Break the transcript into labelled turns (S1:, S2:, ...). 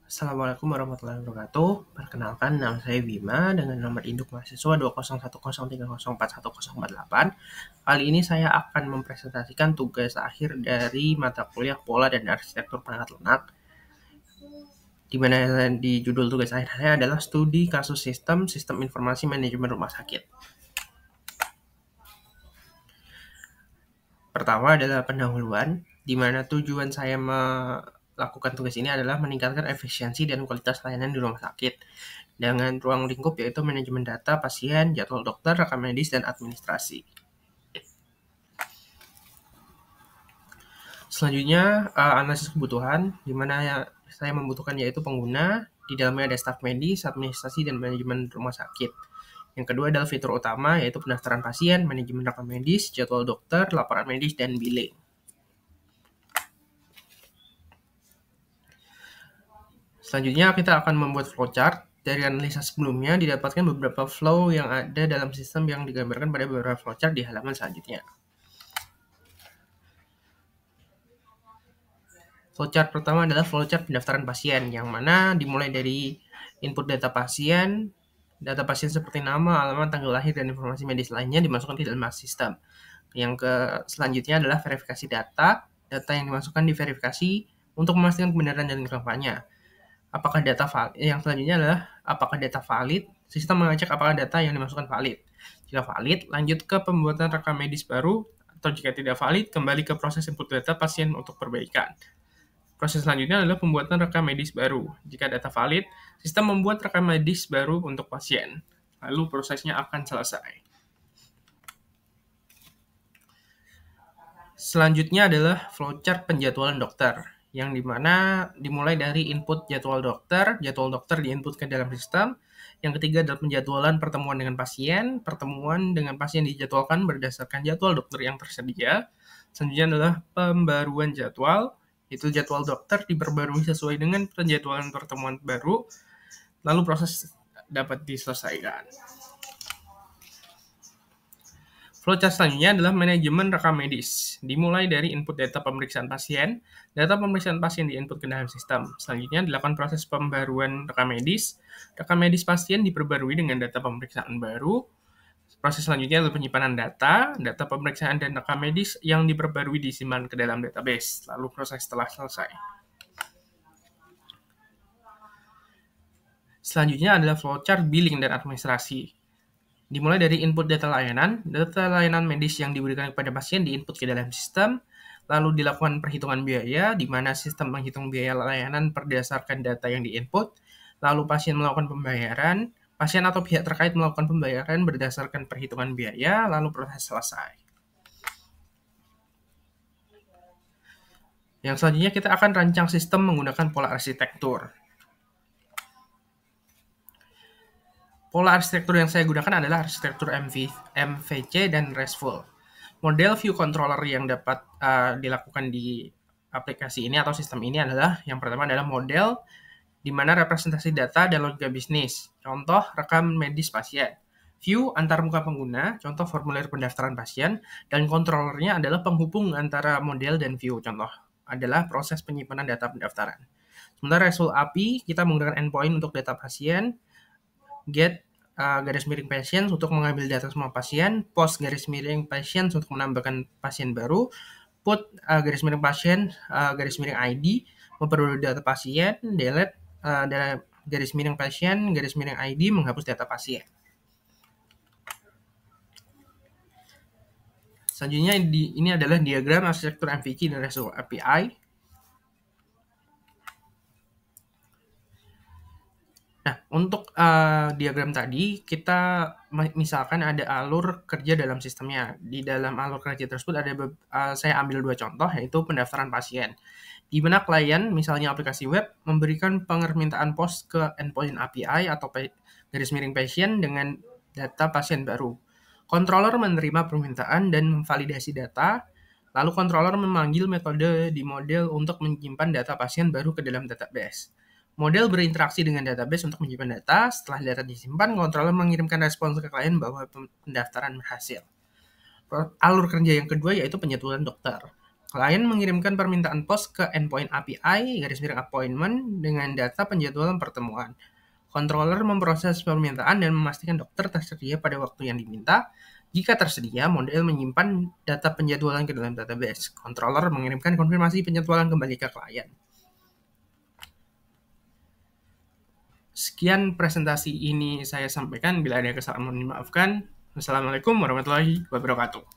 S1: Assalamualaikum warahmatullahi wabarakatuh. Perkenalkan, nama saya Bima dengan nomor induk mahasiswa 20103041048. Kali ini saya akan mempresentasikan tugas akhir dari mata kuliah Pola dan Arsitektur Perangkat Lunak, di mana di judul tugas akhir saya adalah Studi Kasus Sistem Informasi Manajemen Rumah Sakit. Pertama adalah pendahuluan, di mana tujuan saya melakukan tugas ini adalah meningkatkan efisiensi dan kualitas layanan di rumah sakit dengan ruang lingkup yaitu manajemen data pasien, jadwal dokter, rekam medis, dan administrasi. Selanjutnya, analisis kebutuhan, di mana saya membutuhkan yaitu pengguna, di dalamnya ada staf medis, administrasi, dan manajemen rumah sakit. Yang kedua adalah fitur utama, yaitu pendaftaran pasien, manajemen rekam medis, jadwal dokter, laporan medis, dan billing. Selanjutnya kita akan membuat flowchart. Dari analisa sebelumnya didapatkan beberapa flow yang ada dalam sistem yang digambarkan pada beberapa flowchart di halaman selanjutnya. Flowchart pertama adalah flowchart pendaftaran pasien, yang mana dimulai dari input data pasien seperti nama, alamat, tanggal lahir, dan informasi medis lainnya dimasukkan ke dalam sistem. Yang selanjutnya adalah verifikasi data yang dimasukkan diverifikasi untuk memastikan kebenaran dan kelengkapannya. Apakah data valid? Yang selanjutnya adalah apakah data valid? Sistem mengecek apakah data yang dimasukkan valid. Jika valid, lanjut ke pembuatan rekam medis baru, atau jika tidak valid, kembali ke proses input data pasien untuk perbaikan. Proses selanjutnya adalah pembuatan rekam medis baru. Jika data valid, sistem membuat rekam medis baru untuk pasien. Lalu prosesnya akan selesai. Selanjutnya adalah flowchart penjadwalan dokter, yang dimana dimulai dari input jadwal dokter diinput ke dalam sistem. Yang ketiga adalah penjadwalan pertemuan dengan pasien. Pertemuan dengan pasien dijadwalkan berdasarkan jadwal dokter yang tersedia. Selanjutnya adalah pembaruan jadwal, itu jadwal dokter diperbarui sesuai dengan penjadwalan pertemuan baru, lalu proses dapat diselesaikan. Flowchart selanjutnya adalah manajemen rekam medis. Dimulai dari input data pemeriksaan pasien. Data pemeriksaan pasien diinput ke dalam sistem. Selanjutnya dilakukan proses pembaruan rekam medis. Rekam medis pasien diperbarui dengan data pemeriksaan baru. Proses selanjutnya adalah penyimpanan data pemeriksaan dan rekam medis yang diperbarui disimpan ke dalam database. Lalu proses setelah selesai. Selanjutnya adalah flowchart billing dan administrasi. Dimulai dari input data layanan medis yang diberikan kepada pasien diinput ke dalam sistem, lalu dilakukan perhitungan biaya, di mana sistem menghitung biaya layanan berdasarkan data yang diinput, lalu pasien melakukan pembayaran, pasien atau pihak terkait melakukan pembayaran berdasarkan perhitungan biaya, lalu proses selesai. Yang selanjutnya kita akan rancang sistem menggunakan pola arsitektur. Pola arsitektur yang saya gunakan adalah arsitektur MVC dan RESTful. Model view controller yang dapat dilakukan di aplikasi ini atau sistem ini adalah yang pertama adalah model di mana representasi data dan logika bisnis. Contoh rekam medis pasien. View antar muka pengguna, contoh formulir pendaftaran pasien, dan controllernya adalah penghubung antara model dan view. Contoh adalah proses penyimpanan data pendaftaran. Sementara RESTful API, kita menggunakan endpoint untuk data pasien, get garis miring patients untuk mengambil data semua pasien, post garis miring patients untuk menambahkan pasien baru, put garis miring pasien garis miring ID memperbarui data pasien, delete garis miring pasien garis miring ID menghapus data pasien. Selanjutnya ini adalah diagram arsitektur MVC dan RESTful API. Nah, untuk diagram tadi, kita misalkan ada alur kerja dalam sistemnya. Di dalam alur kerja tersebut saya ambil 2 contoh, yaitu pendaftaran pasien. Di mana klien, misalnya aplikasi web, memberikan permintaan post ke endpoint API atau garis miring pasien dengan data pasien baru. Controller menerima permintaan dan memvalidasi data, lalu controller memanggil metode di model untuk menyimpan data pasien baru ke dalam database. Model berinteraksi dengan database untuk menyimpan data. Setelah data disimpan, controller mengirimkan respons ke klien bahwa pendaftaran berhasil. Alur kerja yang kedua yaitu penjadwalan dokter. Klien mengirimkan permintaan pos ke endpoint API _appointment dengan data penjadwalan pertemuan. Controller memproses permintaan dan memastikan dokter tersedia pada waktu yang diminta. Jika tersedia, model menyimpan data penjadwalan ke dalam database. Controller mengirimkan konfirmasi penjadwalan kembali ke klien. Sekian presentasi ini saya sampaikan. Bila ada kesalahan mohon dimaafkan. Wassalamualaikum warahmatullahi wabarakatuh.